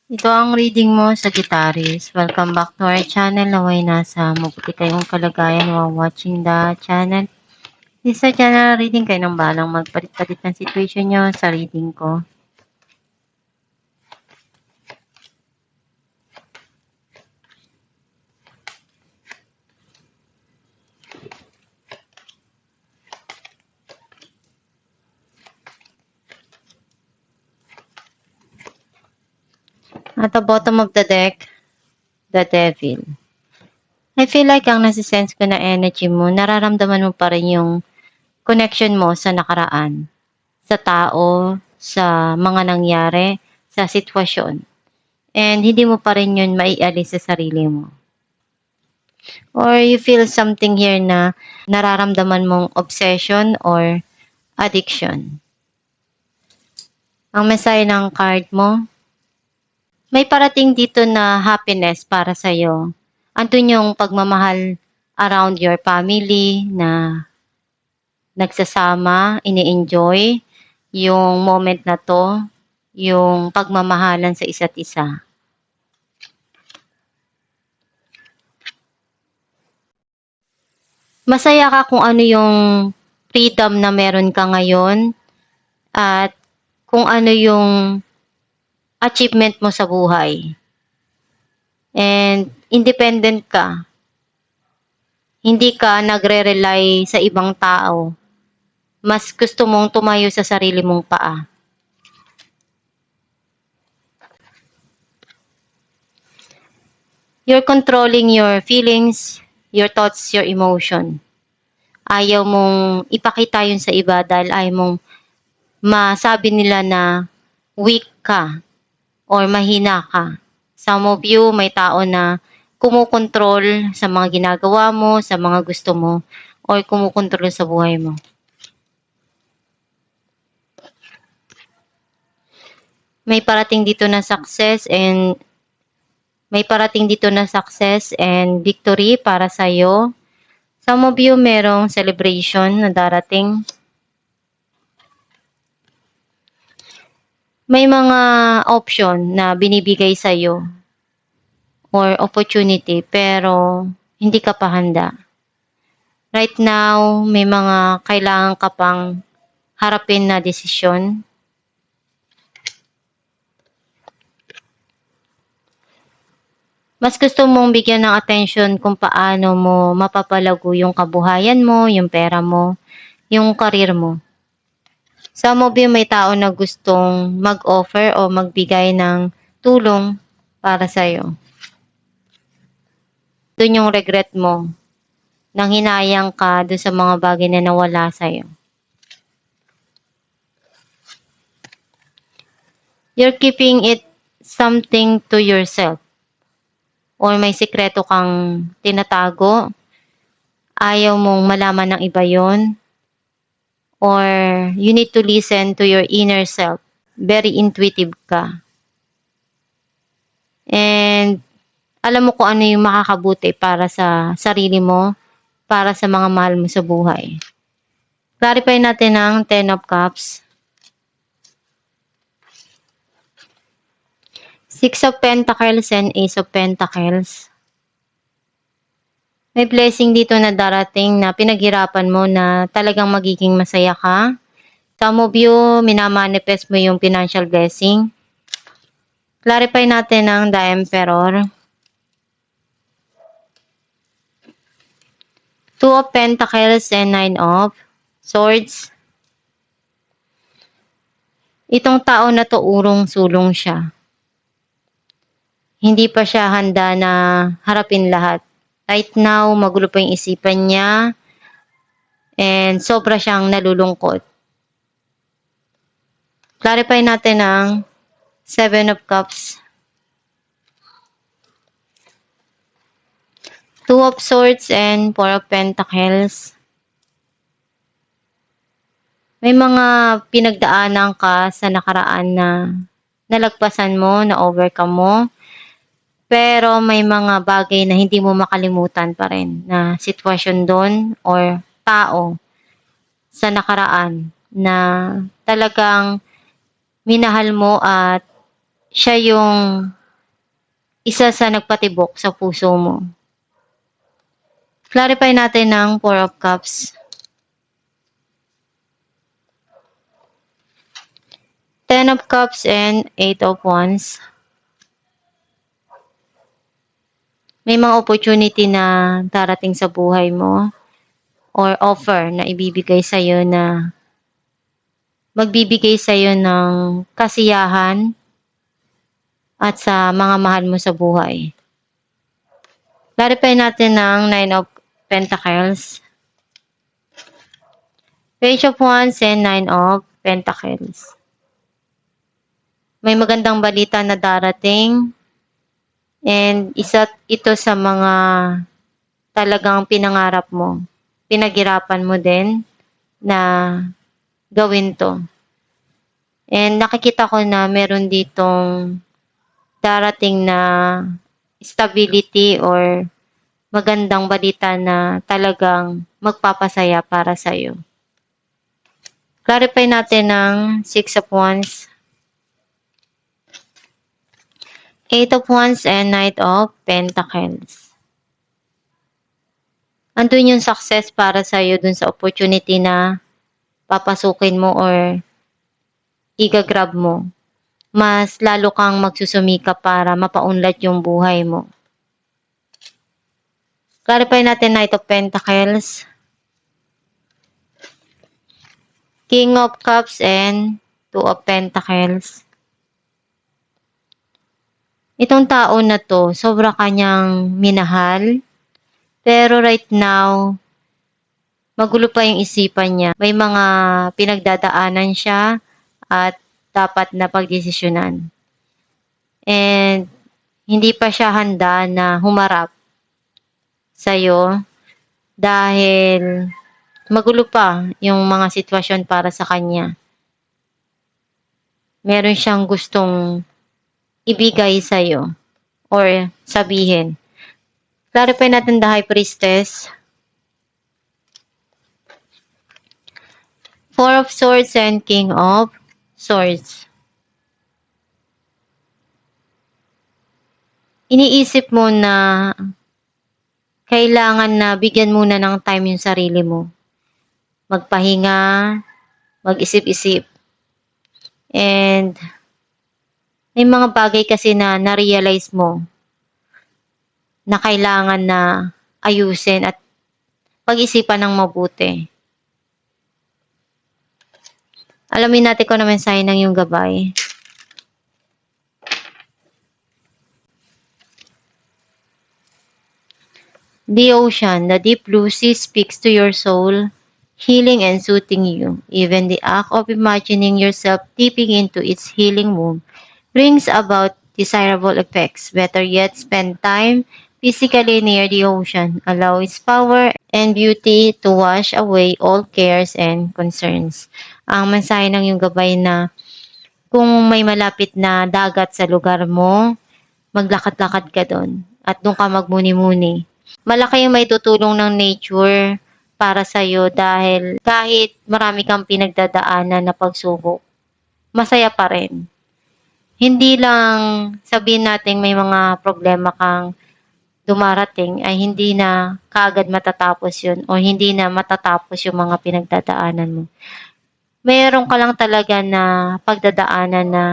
Ito ang reading mo, Sagittarius. Welcome back to our channel. Naway nasa mabuti kayong kalagayan while watching the channel. This is a general reading. Kayo nang balang magpalit-palit ng situation nyo sa reading ko. At the bottom of the deck, the Devil. I feel like ang nasisense ko na energy mo, nararamdaman mo pa rin yung connection mo sa nakaraan, sa tao, sa mga nangyari, sa sitwasyon. And hindi mo pa rin yun maialis sa sarili mo. Or you feel something here na nararamdaman mong obsession or addiction. Ang mensahe ng card mo, may parating dito na happiness para sa'yo. Andun yung pagmamahal around your family na nagsasama, ini-enjoy yung moment na to, yung pagmamahalan sa isa't isa. Masaya ka kung ano yung freedom na meron ka ngayon at kung ano yung achievement mo sa buhay. And independent ka. Hindi ka nagre-rely sa ibang tao. Mas gusto mong tumayo sa sarili mong paa. You're controlling your feelings, your thoughts, your emotion. Ayaw mong ipakita yun sa iba dahil ayaw mong masabi nila na weak ka or mahina ka. Some of you, may tao na kumukontrol sa mga ginagawa mo, sa mga gusto mo, or kumukontrol sa buhay mo. May parating dito na success and victory para sa'yo. Some of you, merong celebration na darating. May mga option na binibigay sa'yo or opportunity pero hindi ka pa handa. Right now, may mga kailangan ka pang harapin na desisyon. Mas gusto mong bigyan ng attention kung paano mo mapapalago yung kabuhayan mo, yung pera mo, yung career mo. Some of you, may tao na gustong mag-offer o magbigay ng tulong para sa'yo. Doon yung regret mo, nang hinayang ka doon sa mga bagay na nawala sa'yo. You're keeping it something to yourself. Or may sikreto kang tinatago, ayaw mong malaman ng iba yon, or you need to listen to your inner self. Very intuitive ka. And alam mo kung ano yung makakabuti para sa sarili mo, para sa mga mahal mo sa buhay. Clarify natin ang Ten of Cups. Six of Pentacles and Ace of Pentacles. May blessing dito na darating na pinaghirapan mo na talagang magiging masaya ka. Some of you, minamanifest mo yung financial blessing. Clarify natin ang The Emperor. Two of Pentacles and Nine of Swords. Itong tao na to, urong-sulong siya. Hindi pa siya handa na harapin lahat. Right now, magulo pa yung isipan niya and sobra siyang nalulungkot. Clarify natin ang Seven of Cups. Two of Swords and Four of Pentacles. May mga pinagdaanan ka sa nakaraan na nalagpasan mo, na overcome mo. Pero may mga bagay na hindi mo makalimutan pa rin na sitwasyon doon or tao sa nakaraan na talagang minahal mo at siya yung isa sa nagpatibok sa puso mo. Clarify natin ng Four of Cups. Ten of Cups and Eight of Wands. May mga opportunity na darating sa buhay mo or offer na ibibigay sa'yo na magbibigay sa'yo ng kasiyahan at sa mga mahal mo sa buhay. Clarify natin ng Nine of Pentacles, Page of Wands and Nine of Pentacles. May magandang balita na darating and isa ito sa mga talagang pinangarap mo. Pinaghirapan mo din na gawin to. And nakikita ko na meron ditong darating na stability or magandang balita na talagang magpapasaya para sa'yo. Clarify natin ng Six of Wands, Eight of Wands and Knight of Pentacles. Andun yung success para sa'yo dun sa opportunity na papasukin mo or igagrab mo. Mas lalo kang magsusumika para mapaunlad yung buhay mo. Clarify natin Knight of Pentacles, King of Cups and Two of Pentacles. Itong tao na to, sobra kanyang minahal. Pero right now, magulo pa yung isipan niya. May mga pinagdadaanan siya at dapat na pagdesisyonan. And hindi pa siya handa na humarap sa'yo dahil magulo pa yung mga sitwasyon para sa kanya. Meron siyang gustong ibigay sa'yo or sabihin. Clarify natin the High Priestess, Four of Swords and King of Swords. Iniisip mo na kailangan na bigyan muna ng time yung sarili mo. Magpahinga, mag-isip-isip. And may mga bagay kasi na na-realize mo na kailangan na ayusin at pag-isipan ng mabuti. Alamin natin kung ano mensahe ng iyong gabay. The ocean, the deep blue sea speaks to your soul, healing and soothing you. Even the act of imagining yourself dipping into its healing womb brings about desirable effects. Better yet, spend time physically near the ocean. Allow its power and beauty to wash away all cares and concerns. Ang mensahe ng iyong gabay na kung may malapit na dagat sa lugar mo, maglakad-lakad ka doon at doon ka magmuni-muni. Malaki yung may tutulong ng nature para sa'yo dahil kahit marami kang pinagdadaanan na pagsubok, masaya pa rin. Hindi lang sabihin natin may mga problema kang dumarating ay hindi na kaagad matatapos yun o hindi na matatapos yung mga pinagdadaanan mo. Meron ka lang talaga na pagdadaanan na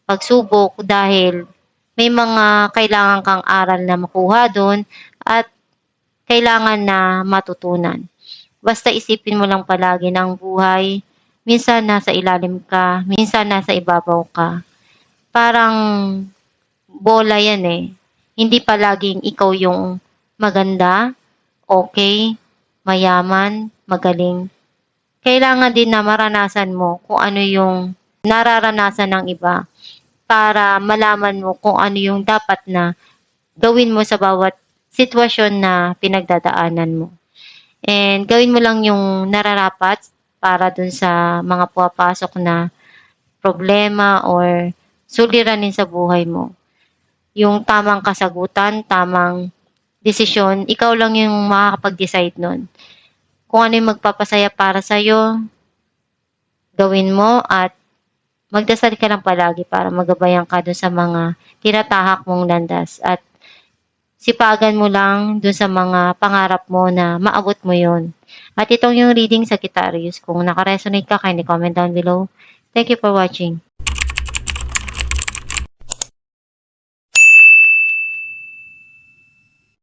pagsubok dahil may mga kailangan kang aral na makuha doon at kailangan na matutunan. Basta isipin mo lang palagi ng buhay, minsan nasa ilalim ka, minsan nasa ibabaw ka. Parang bola yan eh. Hindi palaging ikaw yung maganda, okay, mayaman, magaling. Kailangan din na maranasan mo kung ano yung nararanasan ng iba para malaman mo kung ano yung dapat na gawin mo sa bawat sitwasyon na pinagdadaanan mo. And gawin mo lang yung nararapat para dun sa mga pumapasok na problema or suliranin sa buhay mo. Yung tamang kasagutan, tamang desisyon, ikaw lang yung makakapag-decide nun. Kung ano yung magpapasaya para sa'yo, gawin mo at magdasal ka lang palagi para magabayan ka dun sa mga tinatahak mong landas at sipagan mo lang dun sa mga pangarap mo na maabot mo yon. At itong yung reading Sagittarius, kung naka-resonate ka, kindly comment down below. Thank you for watching.